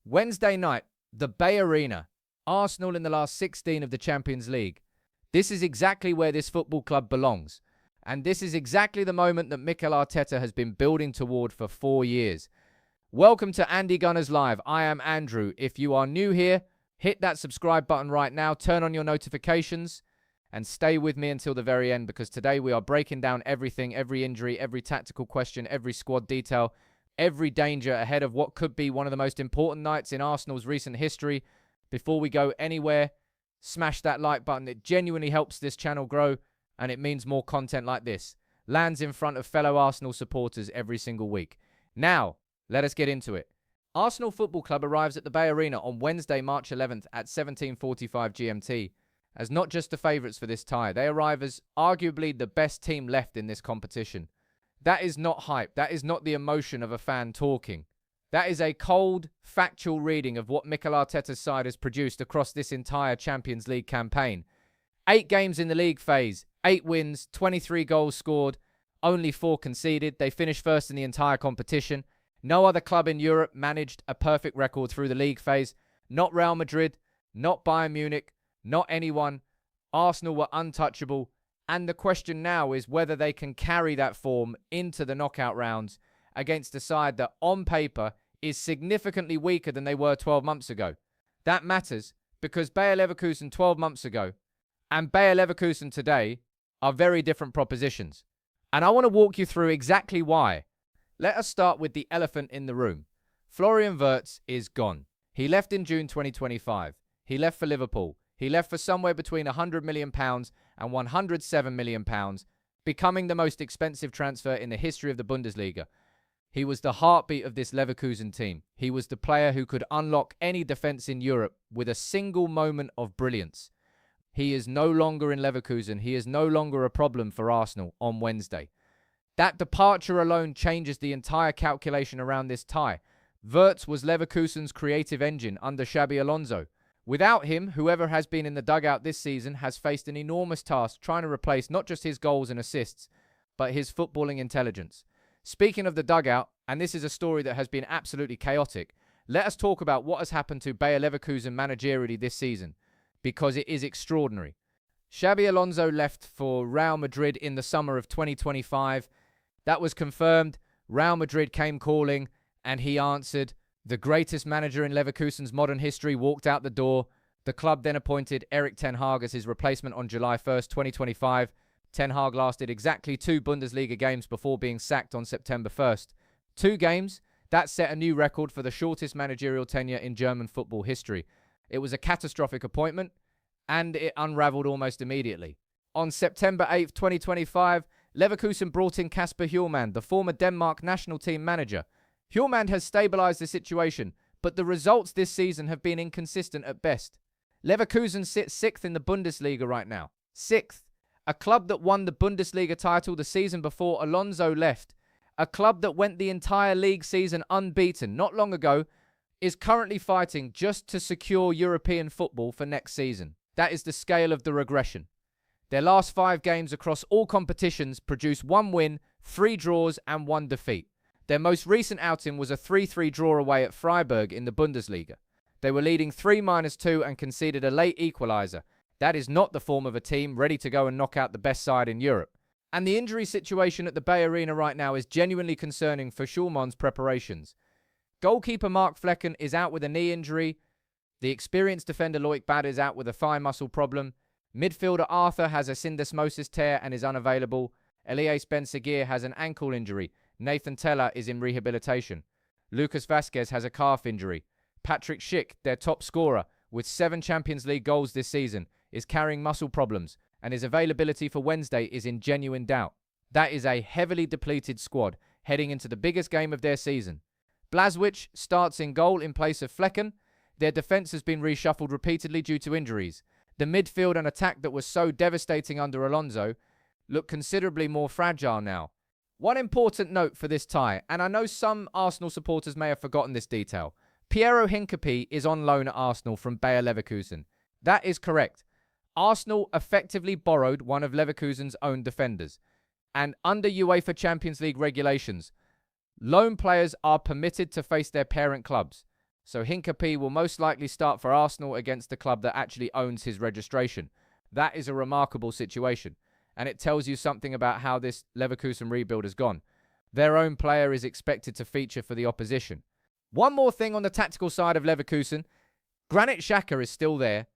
Wednesday night, the Bay Arena. Arsenal in the last 16 of the Champions League. This is exactly where this football club belongs. And this is exactly the moment that Mikel Arteta has been building toward for 4 years. Welcome to Andy Gunners Live. I am Andrew. If you are new here, hit that subscribe button right now, turn on your notifications, and stay with me until the very end, because today we are breaking down everything, every injury, every tactical question, every squad detail, every danger ahead of what could be one of the most important nights in Arsenal's recent history. Before we go anywhere, smash that like button. It genuinely helps this channel grow, and it means more content like this lands in front of fellow Arsenal supporters every single week. Now, let us get into it. Arsenal Football Club arrives at the Bay Arena on Wednesday, March 11th at 17:45 GMT. As not just the favourites for this tie, they arrive as arguably the best team left in this competition. That is not hype. That is not the emotion of a fan talking. That is a cold, factual reading of what Mikel Arteta's side has produced across this entire Champions League campaign. 8 games in the league phase, 8 wins, 23 goals scored, only 4 conceded. They finished first in the entire competition. No other club in Europe managed a perfect record through the league phase. Not Real Madrid, not Bayern Munich, not anyone. Arsenal were untouchable. And the question now is whether they can carry that form into the knockout rounds against a side that on paper is significantly weaker than they were 12 months ago. That matters because Bayer Leverkusen 12 months ago and Bayer Leverkusen today are very different propositions. And I want to walk you through exactly why. Let us start with the elephant in the room. Florian Wirtz is gone. He left in June 2025. He left for Liverpool. He left for somewhere between £100 million and £107 million, becoming the most expensive transfer in the history of the Bundesliga. He was the heartbeat of this Leverkusen team. He was the player who could unlock any defence in Europe with a single moment of brilliance. He is no longer in Leverkusen. He is no longer a problem for Arsenal on Wednesday. That departure alone changes the entire calculation around this tie. Wirtz was Leverkusen's creative engine under Xabi Alonso. Without him, whoever has been in the dugout this season has faced an enormous task trying to replace not just his goals and assists, but his footballing intelligence. Speaking of the dugout, and this is a story that has been absolutely chaotic, let us talk about what has happened to Bayer Leverkusen managerially this season, because it is extraordinary. Xabi Alonso left for Real Madrid in the summer of 2025. That was confirmed. Real Madrid came calling, and he answered. The greatest manager in Leverkusen's modern history walked out the door. The club then appointed Erik ten Hag as his replacement on July 1st, 2025. Ten Hag lasted exactly 2 Bundesliga games before being sacked on September 1st. 2 games, that set a new record for the shortest managerial tenure in German football history. It was a catastrophic appointment, and it unravelled almost immediately. On September 8th, 2025, Leverkusen brought in Kasper Hjulmand, the former Denmark national team manager. Hjulmand has stabilised the situation, but the results this season have been inconsistent at best. Leverkusen sits 6th in the Bundesliga right now. 6th. A club that won the Bundesliga title the season before Alonso left. A club that went the entire league season unbeaten not long ago is currently fighting just to secure European football for next season. That is the scale of the regression. Their last 5 games across all competitions produce 1 win, 3 draws and 1 defeat. Their most recent outing was a 3-3 draw away at Freiburg in the Bundesliga. They were leading 3-2 and conceded a late equaliser. That is not the form of a team ready to go and knock out the best side in Europe. And the injury situation at the Bay Arena right now is genuinely concerning for Schulmann's preparations. Goalkeeper Mark Flecken is out with a knee injury. The experienced defender Loic Bad is out with a thigh muscle problem. Midfielder Arthur has a syndesmosis tear and is unavailable. Elias Ben-Seguir has an ankle injury. Nathan Tella is in rehabilitation. Lucas Vazquez has a calf injury. Patrick Schick, their top scorer, with 7 Champions League goals this season, is carrying muscle problems, and his availability for Wednesday is in genuine doubt. That is a heavily depleted squad heading into the biggest game of their season. Blažević starts in goal in place of Flecken. Their defence has been reshuffled repeatedly due to injuries. The midfield and attack that was so devastating under Alonso look considerably more fragile now. One important note for this tie, and I know some Arsenal supporters may have forgotten this detail. Piero Hincapié is on loan at Arsenal from Bayer Leverkusen. That is correct. Arsenal effectively borrowed one of Leverkusen's own defenders. And under UEFA Champions League regulations, loan players are permitted to face their parent clubs. So Hincapie will most likely start for Arsenal against the club that actually owns his registration. That is a remarkable situation, and it tells you something about how this Leverkusen rebuild has gone. Their own player is expected to feature for the opposition. One more thing on the tactical side of Leverkusen. Granit Xhaka is still there,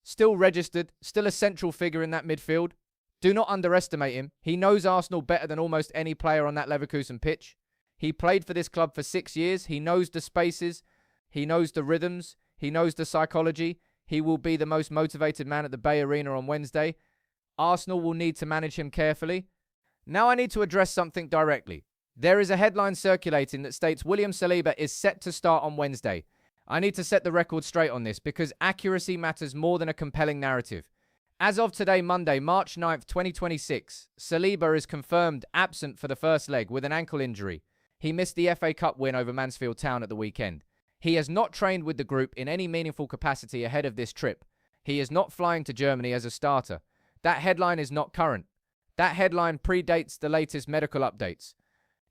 still registered, still a central figure in that midfield. Do not underestimate him. He knows Arsenal better than almost any player on that Leverkusen pitch. He played for this club for 6 years. He knows the spaces. He knows the rhythms. He knows the psychology. He will be the most motivated man at the Bay Arena on Wednesday. Arsenal will need to manage him carefully. Now I need to address something directly. There is a headline circulating that states William Saliba is set to start on Wednesday. I need to set the record straight on this because accuracy matters more than a compelling narrative. As of today, Monday, March 9th, 2026, Saliba is confirmed absent for the first leg with an ankle injury. He missed the FA Cup win over Mansfield Town at the weekend. He has not trained with the group in any meaningful capacity ahead of this trip. He is not flying to Germany as a starter. That headline is not current. That headline predates the latest medical updates.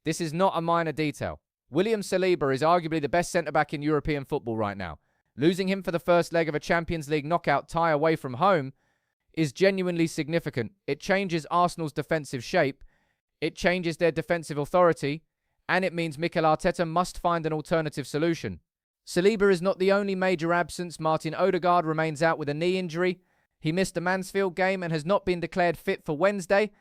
This is not a minor detail. William Saliba is arguably the best centre-back in European football right now. Losing him for the first leg of a Champions League knockout tie away from home is genuinely significant. It changes Arsenal's defensive shape, it changes their defensive authority, and it means Mikel Arteta must find an alternative solution. Saliba is not the only major absence. Martin Ødegaard remains out with a knee injury. He missed the Mansfield game and has not been declared fit for Wednesday.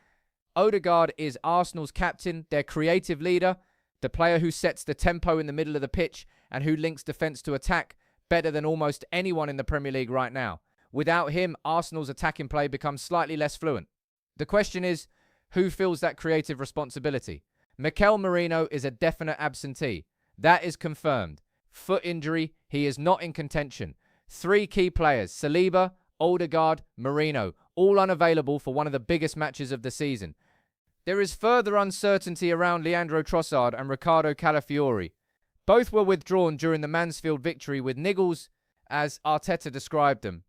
Ødegaard is Arsenal's captain, their creative leader, the player who sets the tempo in the middle of the pitch and who links defence to attack better than almost anyone in the Premier League right now. Without him, Arsenal's attacking play becomes slightly less fluent. The question is, who feels that creative responsibility? Mikel Merino is a definite absentee. That is confirmed. Foot injury, he is not in contention. 3 key players, Saliba, Ødegaard, Merino, all unavailable for one of the biggest matches of the season. There is further uncertainty around Leandro Trossard and Riccardo Calafiori. Both were withdrawn during the Mansfield victory with niggles, as Arteta described them.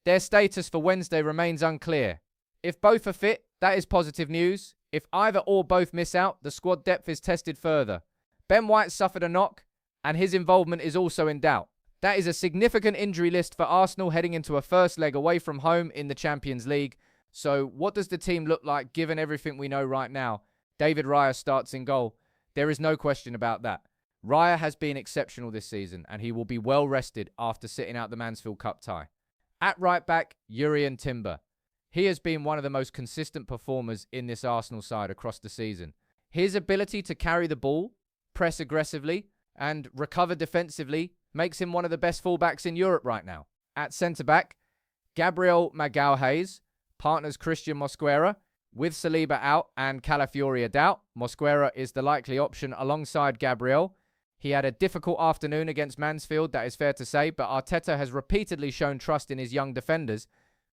Their status for Wednesday remains unclear. If both are fit, that is positive news. If either or both miss out, the squad depth is tested further. Ben White suffered a knock, and his involvement is also in doubt. That is a significant injury list for Arsenal heading into a first leg away from home in the Champions League. So what does the team look like given everything we know right now? David Raya starts in goal. There is no question about that. Raya has been exceptional this season, and he will be well rested after sitting out the Mansfield Cup tie. At right back, Jurrien Timber. He has been one of the most consistent performers in this Arsenal side across the season. His ability to carry the ball, press aggressively, and recover defensively makes him one of the best fullbacks in Europe right now. At centre-back, Gabriel Magalhaes partners Christian Mosquera. With Saliba out and Calafiori a doubt, Mosquera is the likely option alongside Gabriel. He had a difficult afternoon against Mansfield, that is fair to say, but Arteta has repeatedly shown trust in his young defenders,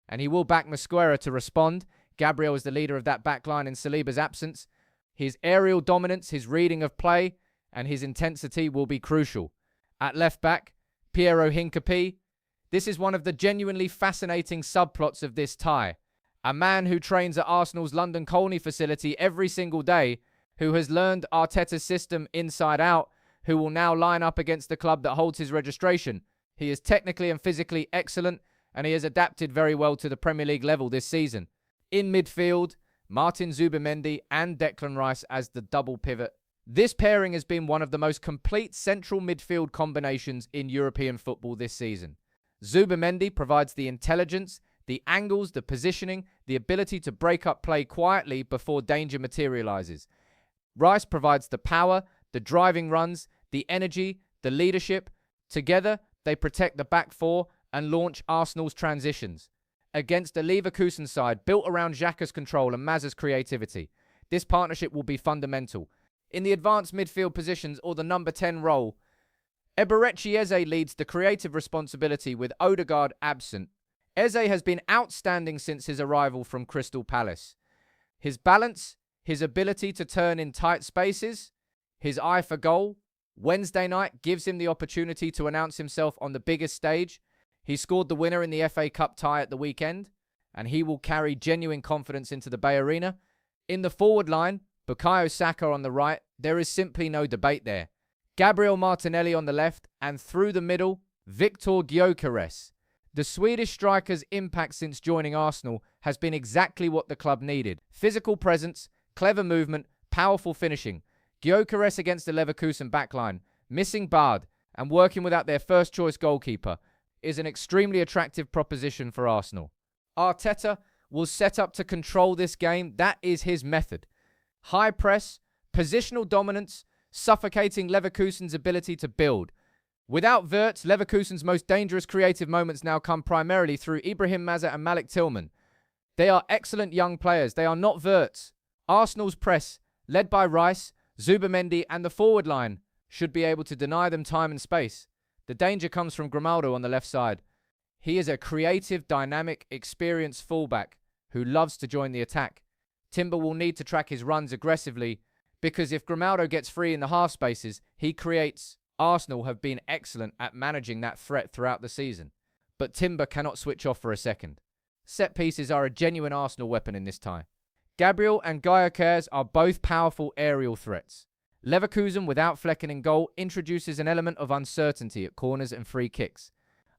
and he will back Mosquera to respond. Gabriel is the leader of that back line in Saliba's absence. His aerial dominance, his reading of play, and his intensity will be crucial. At left back, Piero Hincapie. This is one of the genuinely fascinating subplots of this tie. A man who trains at Arsenal's London Colney facility every single day, who has learned Arteta's system inside out, who will now line up against the club that holds his registration. He is technically and physically excellent, and he has adapted very well to the Premier League level this season. In midfield, Martin Zubimendi and Declan Rice as the double pivot. This pairing has been one of the most complete central midfield combinations in European football this season. Zubimendi provides the intelligence, the angles, the positioning, the ability to break up play quietly before danger materialises. Rice provides the power, the driving runs, the energy, the leadership. Together, they protect the back four and launch Arsenal's transitions. Against a Leverkusen side built around Xhaka's control and Maz's creativity, this partnership will be fundamental. In the advanced midfield positions or the number 10 role, Eberechi Eze leads the creative responsibility with Ødegaard absent. Eze has been outstanding since his arrival from Crystal Palace. His balance, his ability to turn in tight spaces, his eye for goal, Wednesday night gives him the opportunity to announce himself on the biggest stage. He scored the winner in the FA Cup tie at the weekend, and he will carry genuine confidence into the Bay Arena. In the forward line, Bukayo Saka on the right, there is simply no debate there. Gabriel Martinelli on the left, and through the middle, Viktor Gyökeres. The Swedish striker's impact since joining Arsenal has been exactly what the club needed. Physical presence, clever movement, powerful finishing. Gyökeres against the Leverkusen backline, missing Bard, and working without their first-choice goalkeeper is an extremely attractive proposition for Arsenal. Arteta will set up to control this game. That is his method. High press, positional dominance, suffocating Leverkusen's ability to build. Without Wirtz, Leverkusen's most dangerous creative moments now come primarily through Ibrahim Maza and Malik Tillman. They are excellent young players. They are not Wirtz. Arsenal's press, led by Rice, Zubimendi and the forward line, should be able to deny them time and space. The danger comes from Grimaldo on the left side. He is a creative, dynamic, experienced fullback who loves to join the attack. Timber will need to track his runs aggressively because if Grimaldo gets free in the half spaces, he creates. Arsenal have been excellent at managing that threat throughout the season, but Timber cannot switch off for a second. Set pieces are a genuine Arsenal weapon in this tie. Gabriel and Gyökeres are both powerful aerial threats. Leverkusen without Flecken in goal introduces an element of uncertainty at corners and free kicks.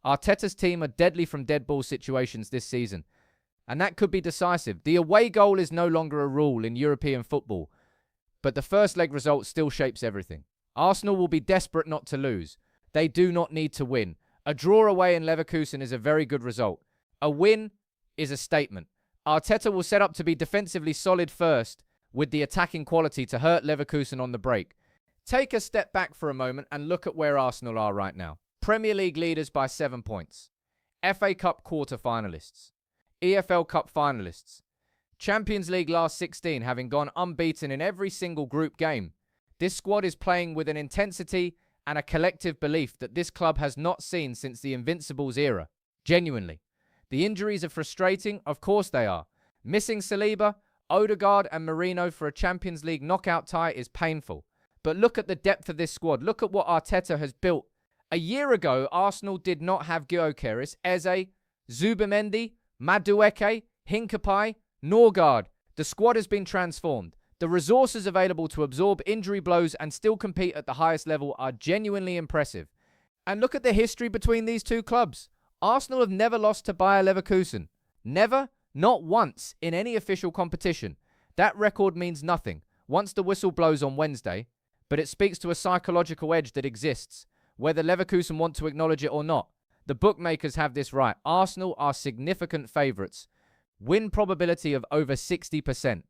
Arteta's team are deadly from dead ball situations this season, and that could be decisive. The away goal is no longer a rule in European football, but the first leg result still shapes everything. Arsenal will be desperate not to lose. They do not need to win. A draw away in Leverkusen is a very good result. A win is a statement. Arteta will set up to be defensively solid first, with the attacking quality to hurt Leverkusen on the break. Take a step back for a moment and look at where Arsenal are right now. Premier League leaders by 7 points. FA Cup quarter-finalists. EFL Cup finalists. Champions League last 16, having gone unbeaten in every single group game. This squad is playing with an intensity and a collective belief that this club has not seen since the Invincibles era. Genuinely. The injuries are frustrating, of course they are. Missing Saliba, Ødegaard and Merino for a Champions League knockout tie is painful. But look at the depth of this squad. Look at what Arteta has built. A year ago, Arsenal did not have Gyökeres, Eze, Zubimendi, Madueke, Hincapié, Norgard. The squad has been transformed. The resources available to absorb injury blows and still compete at the highest level are genuinely impressive. And look at the history between these two clubs. Arsenal have never lost to Bayer Leverkusen. Never, not once, in any official competition. That record means nothing once the whistle blows on Wednesday, but it speaks to a psychological edge that exists, whether Leverkusen want to acknowledge it or not. The bookmakers have this right. Arsenal are significant favourites. Win probability of over 60%.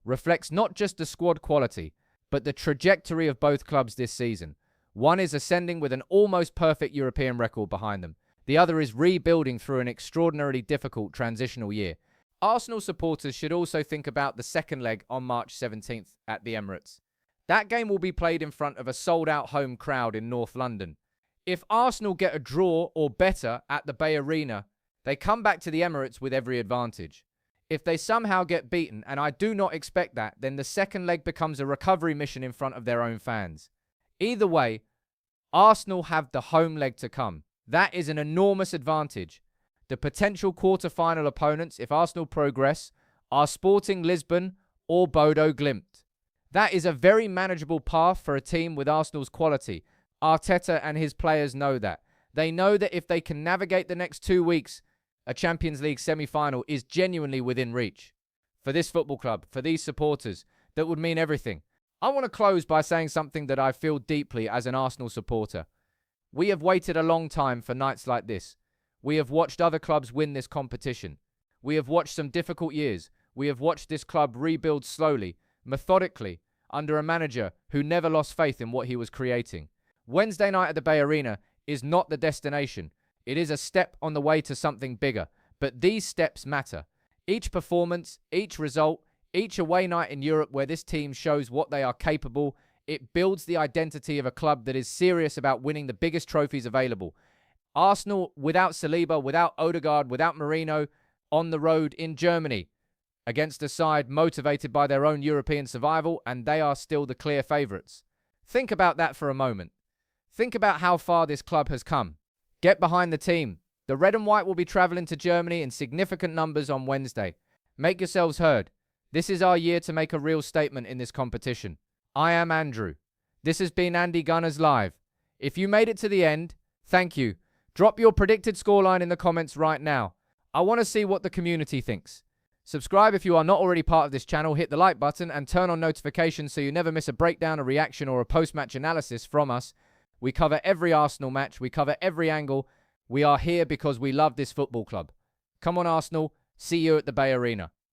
Reflects not just the squad quality, but the trajectory of both clubs this season. One is ascending with an almost perfect European record behind them. The other is rebuilding through an extraordinarily difficult transitional year. Arsenal supporters should also think about the second leg on March 17th at the Emirates. That game will be played in front of a sold-out home crowd in North London. If Arsenal get a draw or better at the Bay Arena, they come back to the Emirates with every advantage. If they somehow get beaten, and I do not expect that, then the second leg becomes a recovery mission in front of their own fans. Either way, Arsenal have the home leg to come. That is an enormous advantage. The potential quarter-final opponents, if Arsenal progress, are Sporting Lisbon or Bodo Glimt. That is a very manageable path for a team with Arsenal's quality. Arteta and his players know that. They know that if they can navigate the next 2 weeks, a Champions League semi-final is genuinely within reach. For this football club, for these supporters, that would mean everything. I want to close by saying something that I feel deeply as an Arsenal supporter. We have waited a long time for nights like this. We have watched other clubs win this competition. We have watched some difficult years. We have watched this club rebuild slowly, methodically, under a manager who never lost faith in what he was creating. Wednesday night at the Bay Arena is not the destination. It is a step on the way to something bigger, but these steps matter. Each performance, each result, each away night in Europe where this team shows what they are capable, it builds the identity of a club that is serious about winning the biggest trophies available. Arsenal, without Saliba, without Ødegaard, without Merino, on the road in Germany, against a side motivated by their own European survival, and they are still the clear favourites. Think about that for a moment. Think about how far this club has come. Get behind the team. The red and white will be travelling to Germany in significant numbers on Wednesday. Make yourselves heard. This is our year to make a real statement in this competition. I am Andrew. This has been Andy Gunners Live. If you made it to the end, thank you. Drop your predicted scoreline in the comments right now. I want to see what the community thinks. Subscribe if you are not already part of this channel, hit the like button and turn on notifications so you never miss a breakdown, a reaction or a post-match analysis from us. We cover every Arsenal match, we cover every angle. We are here because we love this football club. Come on Arsenal, see you at the Bay Arena.